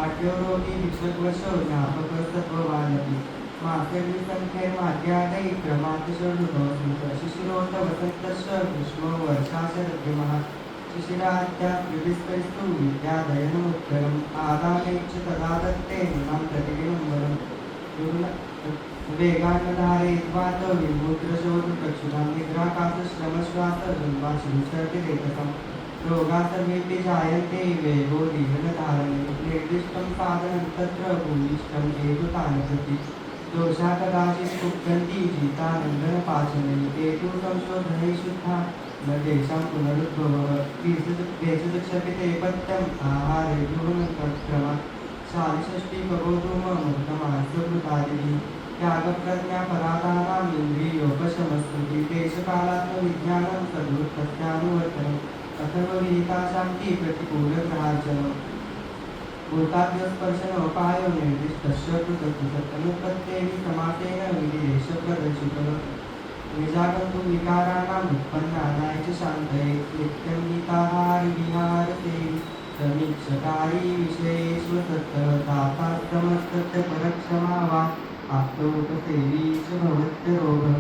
आढ्यो रोगी भिषग्वशो ज्ञापकस्तत्त्ववानपि मासेर्विसङ्ख्यैर्माद्यादैः क्रमातिषोडुनोऽस्मित शिशिरोत वसन्तश्च ग्रीष्मो वर्षाशरद्युमः शिशिराद्याद्विस्तरिस्तु विद्यादयनमुत्तरम् आदानेच्च तदा दत्ते नूनां प्रतिदिनं वरम् वेगान्नधारयित्वात् विमुद्रशोधप्रक्षुधां निद्राकाशश्रमश्वासजन्माश्रुचर्तिरेतसम् रोगाः सर्वेऽपि जायन्ते वेगो दीर्घधारणे निर्दिष्टं साधनं तत्र भूयिष्ठम् एतुतानि प्रति दोषाः कदाचित् कुप्यन्ति जितानन्दनपाचने ते तु संशोधनैः शुद्धा न तेषां पुनरुद्भवः केचिदक्षपितेपत्यम् आहारे गृहक्रम शालिषष्टिकबोधूममुक्तमांसभूतादिभिः त्यागप्रज्ञा परातानाम् इन्द्रियोपशमस्तुति देशकालात्मविज्ञानं सद्वृत्तस्यानुवर्तनम् अथर्वविहिता शान्ति प्रतिकूलग्रहार्जनम् भूताद्यस्पर्शनोपायो निर्दिष्टस्य पृथक्पृथक् समासेन विधिदेशप्रदर्शितः निजागन्तु विकाराणाम् उत्पन्नानाय च शान्तये नित्यं गीताहारविहारसेवी समीक्षकारी विषयेषु सत्तः दातास्तमस्तस्य परक्षमावान् आप्तोपसेवी च भवत्यरोगः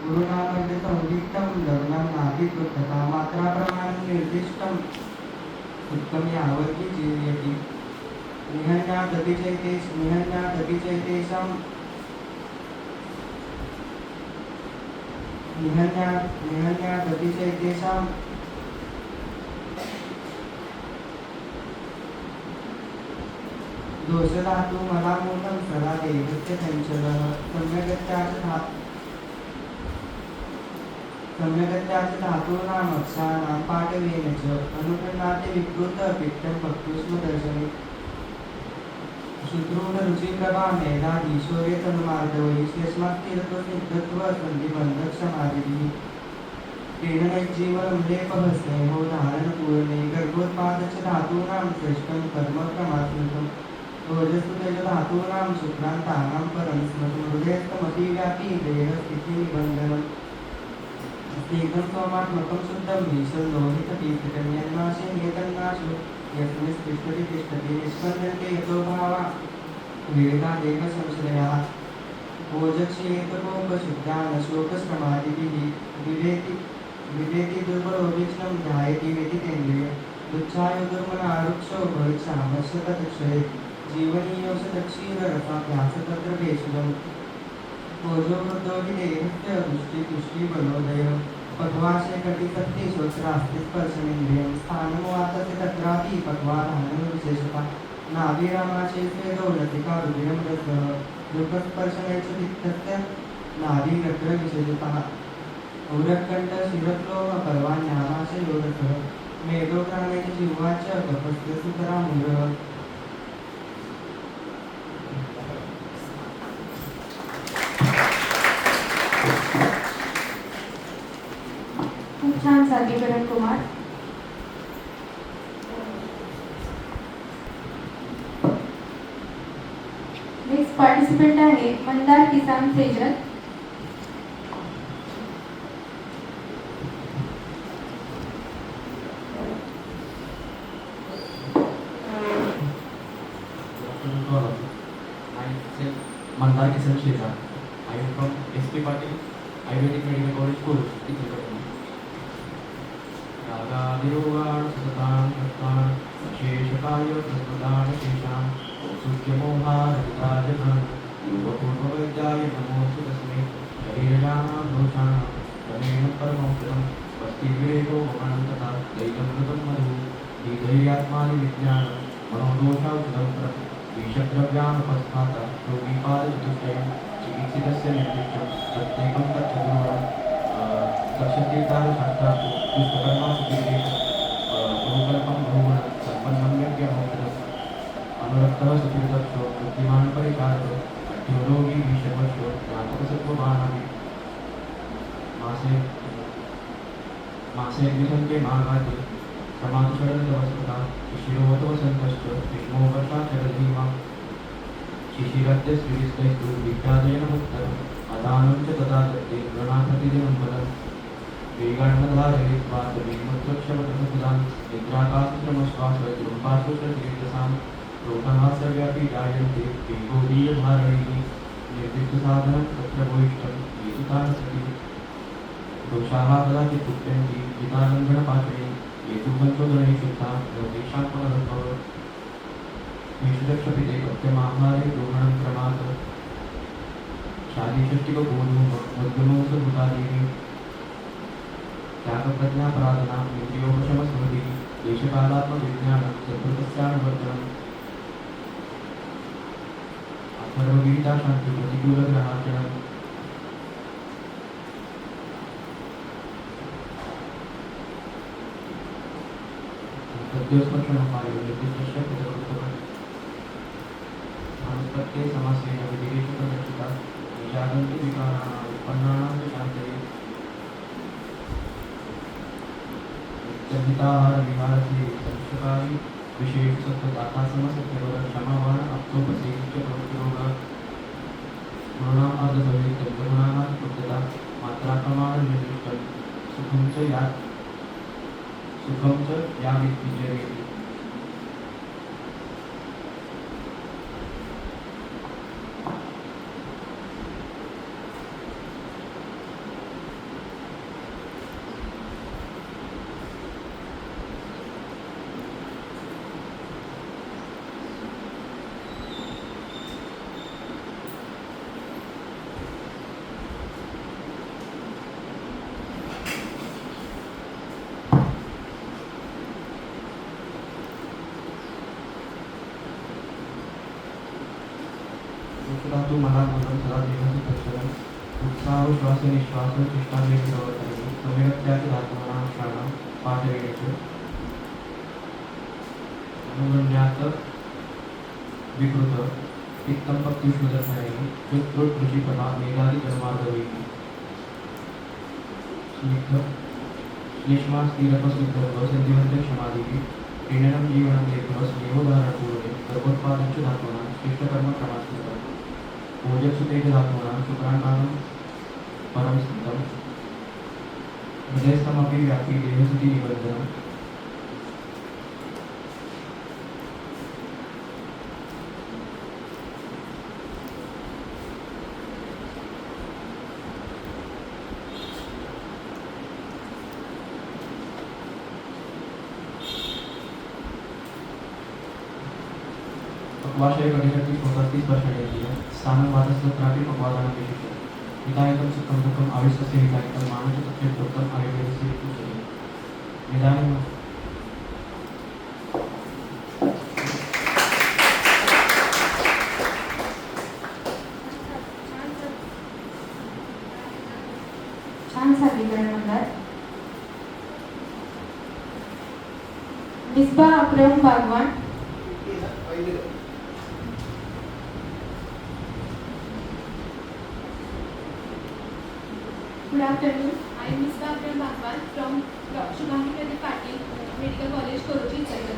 गुरुनामर्दितमुदितं लग्नं नाभिकृतता मात्राप्रमाणं निर्दिष्टं सुखं यावत् जीवयति निहन्यादपि चैतेषां निहन्यादपि चैतेषां दोषधातु मलामूलं सदा देवस्य चञ्चलः सम्यगत्या च धातूनाम् अक्षराणां पाठवेन च अनुगृह्णाति विकृतपित्तं भक्तुष्मदर्शने शुद्रूढरुचिप्रभा मेधाधीश्वरे तन्मार्दवैः यस्मात्तीर्थसिद्धत्वसन्धिबन्धक्षमादिभिः तेन नैज्जीवनं लेपः स्नेहो धारणपूर्णे गर्भोत्पाद च धातूनां श्रेष्ठं कर्म क्रमात्मकम् ओजस्तु तेजधातूनां शुक्रान्तानां परं स्मृतं हृदयस्थमतिव्यापी देहस्थितिनिबन्धनम् स्निग्धं सोमात्मकं शुद्धं ईशं लोहितपीठितं यन्नाशे नियतन्नाशो यस्मिन् तिष्ठति तिष्ठति निष्पद्यन्ते यतो भावा विविधा देहसंश्रयाः ओजक्षेतकोपशुद्धानशोकश्रमादिभिः विवेति दुर्बलोभीक्ष्णं ध्यायति व्यतितेन्द्रिय दुच्छायो दुर्मनारुक्षो भविष्यामश्यतक्षये जीवनीयोषदक्षीररसाभ्यास तत्र भेषजम् ओजो वृद्धो हि देहस्य तुष्टिबलोदयः पक्वाशे कटिसक्ति श्रोत्रास्ति स्पर्शनेन्द्रियं स्थानं वातस्य तत्रापि पक्वाधानं विशेषता नाभिरामाशे स्वेदो लतिका रुधिरं रसः दुःखस्पर्शने च चित्तस्य नाभिरग्र विशेषतः उरकण्ठ शिरक्लोम पर्वाण्यामाशयो रसः मेदोग्रामे च जिह्वा च कफस्य सुतरामूलः खूप छान सादरीकरण कुमार. नेक्स्ट पार्टिसिपेंट आहे मंदार किसान Sejal. Mandar Kisan Sheza. I am from SP Patil Ayurvedic Medical College, Course, Tirupati. Raga Viruvan Satan Satan Sheshakaya Prasmadan Shesham Sukyamoha Raditajanan Yuvapurvajaya Namo Sudasme Sharirayana Dhoshana Ramena Paramokram Vasti Vireko Vamanantata Daitam Radam Madhu Didharyatmani Vijnana Manodosha Udamtra विषद्रव्यानुपस्थाता रोगीपादचतुष्टयं चिकित्सितस्य निर्दिष्टं प्रत्येकं तच्चतुर्वरं दक्षतीर्थाशास्त्रात् दुष्टकर्मासु किरीटं बहुकल्पं बहुगुणं सम्पन्नं यज्ञमोक्षदम् अनुरक्तः सुतीर्थक्षो बुद्धिमान् परिचारकः अध्योरोगी विषमक्षो ज्ञातकसत्त्ववानादि मासे द्विसन्ते माघाते समाधिशरणदवस्तता शिशिरोवतवसन्तश्च विष्णोवर्षाचरधीमा शिशिरद्य श्रीस्तैस्तु विद्यादयन मुक्तम् अदानं च तदा दत्ते गृणाथतिदिनं फलम् वेगान्नधारयित्वाद्वीमुत्रक्षमतसुदान् निद्राकाश्रमश्वासजृम्पाशुषतीर्थसां लोकहासव्यापी जायन्ते वेगोदीयधारणैः निर्दिष्टसाधनं तत्र भूयिष्ठं येतुतानसति दोषाः कदाचित् तुप्यन्ति गीतालङ्घनपाशैः येतुबन्धोदरैः शुद्धा लोकेशात्मनः विशुदक्षपिते प्रत्यमाहारे ग्रहणं क्रमात् शालीषष्टिकबोधो मद्गुणोऽसभूतादिः त्यागप्रज्ञापराधना इन्द्रियोपशमस्मृतिः देशकालात्मविज्ञानं सद्वृतस्यानुवर्तनम् अथर्वगीता शान्ति प्रतिकूलग्रहार्चनम् उद्योगस्पर्शनोपायो निर्दिष्टस्य कृतकृत्यं अनुस्पत्ते समासेन विधिरेषुप्रदर्शिता जागन्ति विकाराणाम् उत्पन्नानां च शान्तये संहिताहार विहारसे संस्कारी विशेष सत्वदाता समसत्यवर क्षमावान अप्तोपसेवित प्रवृत्तिरोग गुणानाम् अर्धभवेत् गुणानां कृत्यता मात्राप्रमाण निर्दिष्टं सुखं च या विद्येति धातु मला बोलून सदा देहाची प्रचलन उत्साह श्वास निश्वास चेष्टावे प्रवर्तने समेत्याचे धातूनां क्षाणां पाठवेषु अनुगण्यात विकृत पित्तं पक्तिष्णुदर्शने चुत्रोत्कृषिपदा मेघादि जन्मार्गवे स्निग्ध श्लेष्मा स्थिरपसुद्धर्व संजीवन्ते क्षमादिः प्रीणनं जीवनं देवः स्नेहोदाहरणपूर्णे सर्वोत्पादञ्च धातूनां श्रेष्ठकर्म क्रमास्कृतम् ओजस्सुतेज धातूनां शुक्राणां परं स्थितं हृदयस्थमपि व्यापी देहसुति निबन्धनम् पक्वाशय घटिशक्ति 30% स्थानं वातस्त्रापि पक्वादानं विशिष्य विधायकं सुखं दुःखम् आविष्टस्य विधायकं मानससत्यं आयुर्वेदस्य उच्यते इदानीं छान सादरीकरण म्हणतात. Misbah Akram Bagwan. Good afternoon. I am Ms. Bhavya Bhagwan from Shubhangi Pradeep Patil Medical College, Korochi, Chennai.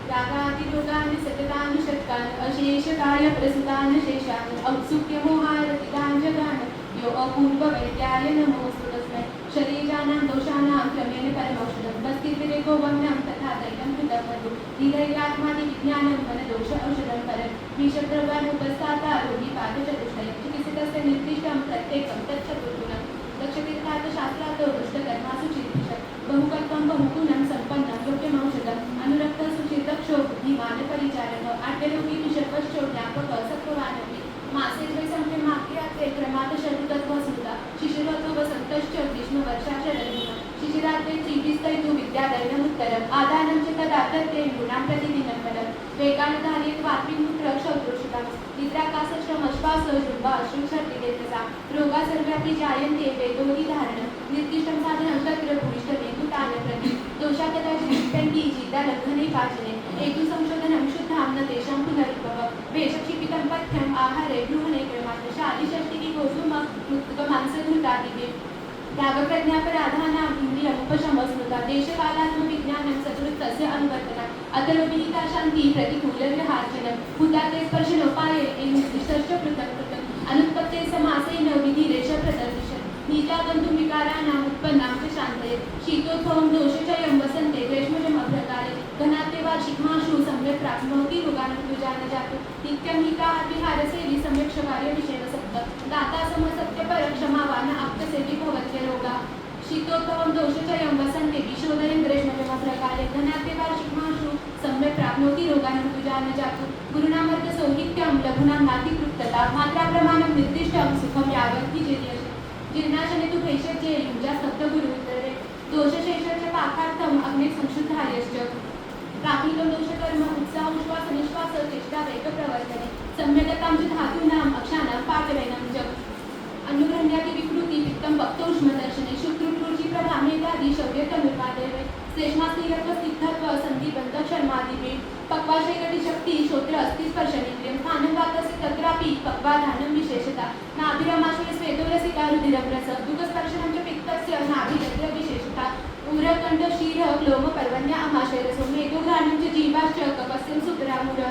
रागादिरोगान् सततान् शतकान् अशेषकाय प्रसुतान् शेषान् औत्सुक्यमोहारतितान् जगान् यो अपूर्ववैद्याय नमोऽस्तु तस्मै शरीराणां दोषाणां क्रमेण परमौषधं भक्तिर्विवेको वह्नं तथा दैवं कृतं मधु धीरैरात्मादिविज्ञानं मनदोष औषधं परं विषद्रव्यानुपस्थाता रोगी पाकचतुष्टयं चिकित्सितस्य निर्दिष्टं प्रत्येकं तच्चतुर्गुणं दक्षतीर्थात् शास्त्रात् दुष्टकर्मासु चित्तिषत् बहुकल्पं बहुगुणं सम्पन्नं योग्यमौषधम् अनुरक्तसुचिर्दक्षो बुद्धिमान् परिचारकः आड्यलोकी विषपश्चो ज्ञापकः सत्त्ववानपि मासे द्वैसंख्यमाख्यात्रे क्रमात् शततत्त्वस्मृता शिशिरतो वसन्तश्च ग्रीष्मवर्षाशरण्यः शिशिरात्रे त्रिभिस्तैतु विद्यादैनमुत्तरम् आदानं च तदा तत्ते गुणां प्रतिदिनं फलं वेगानुधारे त्वात्मिमुत्र क्षौत्रोषितां निद्राकाशश्रमश्वास जृम्बा अश्रुसर्पितेतसा रोगा सर्वापि जायन्ते वेदोदिधारणं निर्दिष्टं साधनं तत्र भूयिष्ठमेतुतान् प्रति दोषा कदाचित् निष्पन्ति जितालङ्घने पाचने हेतुसंशोधनं शुद्धां न तेषां पुनरुद्भवः वेषक्षिपितं पथ्यम् आहारे गृहणे क्रमात् शादिषष्टिकी गोधूममांसधृतादिवे त्यागप्रज्ञापराधानाम् इन्द्रियमुपशमस्मृता देशकालात्मविज्ञानं सकृत्तस्य अनुवर्तनम् अतर्वविहिता शान्तिः प्रतिकूलविहार्जनं भूताते स्पर्शनोपाये निर्दिष्टश्च पृथक् पृथक् अनुत्पत्ते समासेन विधिरेष प्रदर्शिषत् नीतागन्तुं विकाराणाम् उत्पन्नां च शान्तये शीतोत्सवं दोषचयं वसन्ते ग्रीष्मजमभ्रकाले घनाते वार्षिकमाशु सम्यक् प्राप्नोति रोगानुजान जातु नित्यं हिताः विहारसेवी सम्यक् शकार्य विषेव सप्त दाता समसत्यपर क्षमावान आप्तसेवी भवत्य रोगा शीतोत्सवं दोषचयं वसन्ते विशोदयं ग्रीष्मजमभ्रकाले घनाते वार्षिकमाशु सम्यक् प्राप्नोति रोगानुजान जातु गुरुणामर्धसौहित्यं लघूनां नातिकृप्तता मात्राप्रमाणं निर्दिष्टं सुखं यावत् विजेति जीर्णाशने तु भैषज्ये युजा सप्तगुरुवितरे दोषशेषस्य पाकार्थम् अग्ने संशुद्धायश्च प्राकृतो दोषकर्म उत्साह उश्वास निश्वास चेष्टा वेगप्रवर्तने सम्यगतां च धातूनाम् अक्षाणां पाठवेनं च अनुग्रह भक्तोष्मदर्शने शुक्रृची प्रभामेतादी शौर्यतनुर्वादेवे श्लेष्मास्तिरत्व सिद्धत्व संधिबंध क्षर्मादिवे पक्वाशयकटी शक्ती श्रोत्र अस्तिस्पर्शनेन्द्रियं आनंदवातस्य तत्रापि पक्वाधानं विशेषता नाभिरमाश्रय स्वेदोरसिका रुधिरप्रस दुःखस्पर्शनं च पित्तस्य नाभिरद्र विशेषता उरकंठ शीर क्लोम पर्वण्या अमाशयरसो मेघोघ्राणं च जीवाश्च कपस्यं सुतरामुर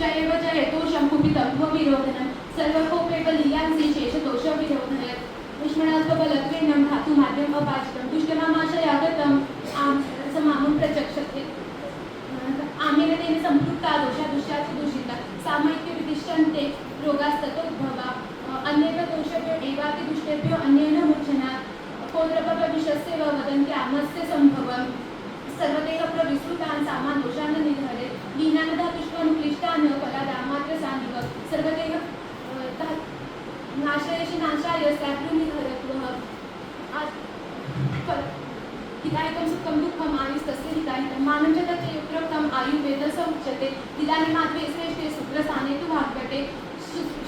चैव चयतोषं कुपितं विरोधनं सर्वकोपे बलीयांसि शेषतोष विरोधनयत् उष्मणात्वबलत्वेनं धातुमाद्यम् अपाचितं दुष्टनामाशयागतं समामं प्रचक्षते आमेन संपृक्ता दोषा दुष्याच दूषिता सामयिक्य विदिष्टन्ते रोगास्ततोद्भवा अन्येव दोषेभ्यो एवाति दुष्टेभ्यो अन्येन मुच्यनात् कोद्रपविषस्य वदन्ति आमस्य संभवम् सर्वदेह प्रविस्मृतान् सामान दोषान् निधरे लीनान् धातुष्वनुक्लिष्टान् फलादामात्र सानिव सर्वदेह नाशयशि नाशाय स्यात्रुनिधरत्वः हिताहितं सुखं दुःखम् आयुस्तस्य हिताहितं मानं च तच्च युक्तम् आयुर्वेदस उच्यते इदानीमात्वे श्रेष्ठे सूत्रस्थाने तु भागवते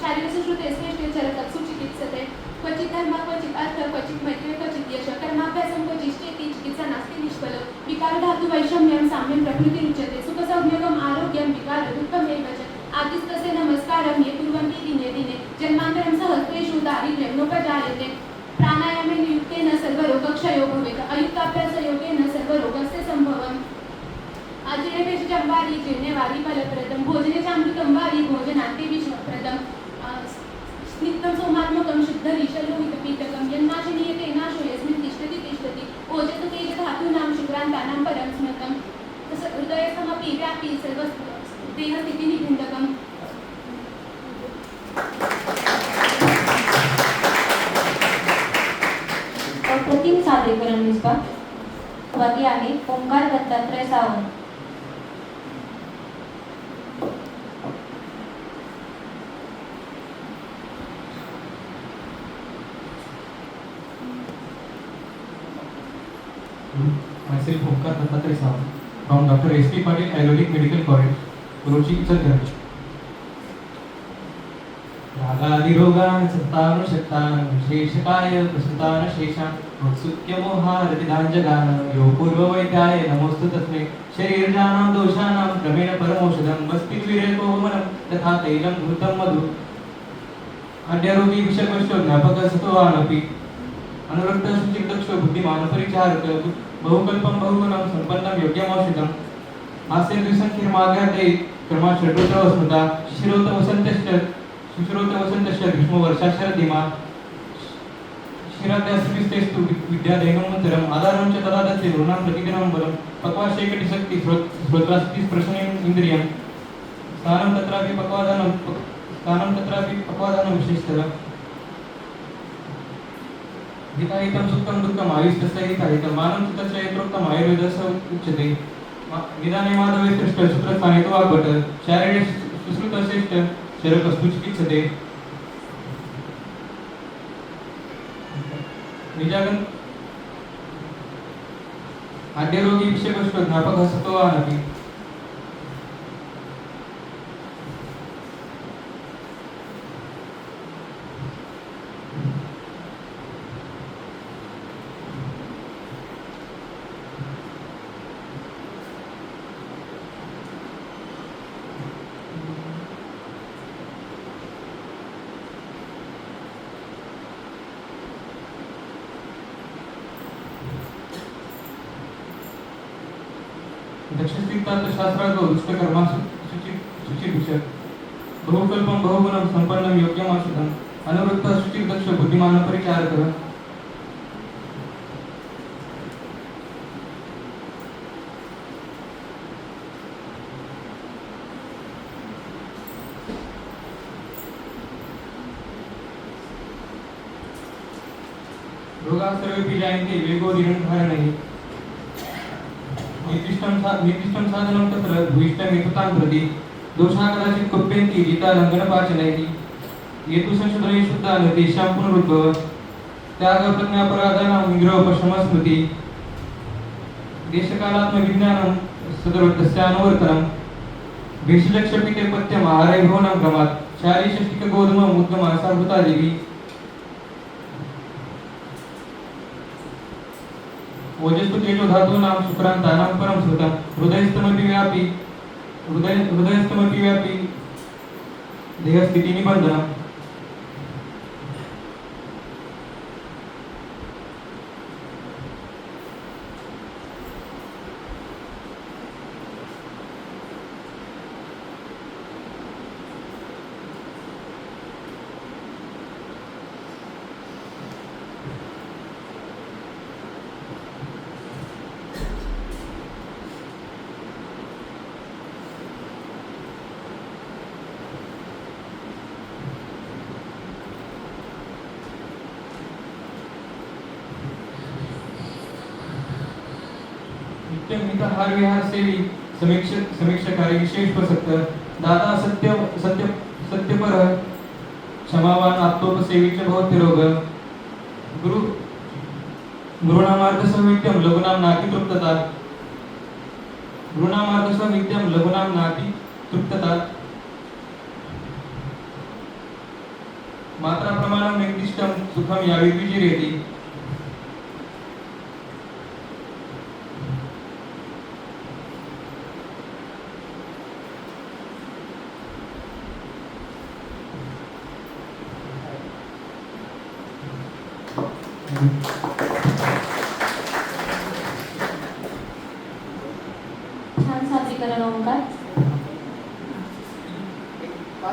शारीरसुश्रुते श्रेष्ठे चरतत्सु चिकित्सते क्वचित् धर्म क्वचित् अर्थ क्वचित् मैत्री क्वचित् यश कर्माभ्यासं क्वचिष्टेति चिकित्सा नास्ति निष्फलं विकारधातु वैषम्यं साम्यं प्रकृतिरुच्यते सुखसौम्यकम् आरोग्यं विकार दुःखमेव च आदिस्तस्य नमस्कारं ये कुर्वन्ति दिने दिने जन्मान्तरं सहस्रेषु दारिद्र्यं नोपजायते प्राणायामेन युक्तेन सर्वरोगक्षयो भवेत् अयुक्ताभ्यासयोगेन सर्वरोगस्य सम्भवम् अजीर्णेषु वारी जीर्णे वारी फलप्रदं भोजने चामृतं वारी भोजनान्ते विषप्रदम् नित्यं सोमात्मकं शुद्धरीशलोहितपीठकं यन्नाशनीयते नाशो यस्मिन् तिष्ठति तिष्ठति ओजतु तेज धातूनां शुक्रान्तानां परं स्मृतं हृदयस्थमपि व्यापी सर्वदेहस्थितिनिभिन्दकम् अप्रतिम सादरीकरण निष्पादक आहे Omkar Dattatray Sawant. Myself Omkar Dattatreya Sawant from Dr. S.P. Patil Ayurvedic Medical College, Kurochi, Ichhalkarji. रागादिरोगान् सत्तानुशक्तान् विशेषकाय प्रसुतान् शेषान् उत्सुक्यमोहारतिदाञ्जगान् यो पूर्ववैद्याय नमोऽस्तु तस्मै शरीरजानां दोषाणां क्रमेण परमौषधं वस्तिविरेकोमनं तथा तैलं घृतं मधु अड्यरोगी विषकष्टो ज्ञापकसत्त्वानपि अनुरक्तशुचिर्दक्षो बुद्धिमान् परिचारक बहुकल्पं बहुगुणं सम्पन्नं योग्यमौषधं हास्यद्विसङ्ख्यमाघाते क्रमात् षड्रुतव स्मृता शिशिरोतवसन्तश्च ग्रीष्मवर्षाशरदिमा शिराद्यास्तेस्तु विद्यादैनमन्तरम् आधारं च तदा दत्ते नूनां प्रतिदिनं बलं पक्वाशयकटिशक्ति श्रोत्रास्तिस्पर्शनेन इन्द्रियं स्थानं तत्रापि पक्वादानं विशेषतः हिताहितं सुखं दुःखम् आयुस्तस्य हिताहितं मानं च तच्च यत्रोक्तम् आयुर्वेदस्य उच्यते निदाने माधवे सृष्ट सूत्रस्थाने तु वाग्भट शारीरे सुश्रुतश्रेष्ठ शरकस्तु चिकित्सते निजागन आद्यरोगी विषयकष्टो ज्ञापकः सत्त्वानपि दक्षिणतीर्थार्थशास्त्रार्थो दुष्टकर्मासु शुचिर्विषय बहुकल्पं बहुगुणं सम्पन्नं योग्यमौषधम् अनुवृत्तः शुचिर्दक्ष बुद्धिमान् परिचारकः रोगाः सर्वेऽपि जायन्ते वेगो निरन्तरः निर्दिष्टं साधनं तत्र भूयिष्ठमेततां प्रति दोषाः कदाचित् कुप्यन्ति गीतालङ्घनपाचनैः ये तु संशोधने शुद्धान् तेषां पुनरुद्भव त्यागप्रज्ञापराधानां निग्रहोपशमस्मृति देशकालात्मविज्ञानं सदर्वतस्यानुवर्तनं भेषजक्षपिते पथ्यम् आहारैर्भवनं क्रमात् शारीषष्टिकगोधूमम् उद्गमः साभूतादिभिः ओजस्तु तेजो धातूनां सुक्रान्तानां परं श्रुतं हृदयस्थमपि व्यापी देहस्थिति निबंधनम् नित्यमितहार विहार सेवी समीक्षकारी विशेष प्रसक्त दाता सत्यपर क्षमावान आत्मोपसेवीचे भवतिरोग गुरुनामार्थ संविद्यम लघुनाम नाति तृप्तता गुरुनामार्थ संविद्यम लघुनाम नाति तृप्तता मात्रा प्रमाणम निर्दिष्टम सुखम यावी विजिरेति छान सादरीकरण ओंकार.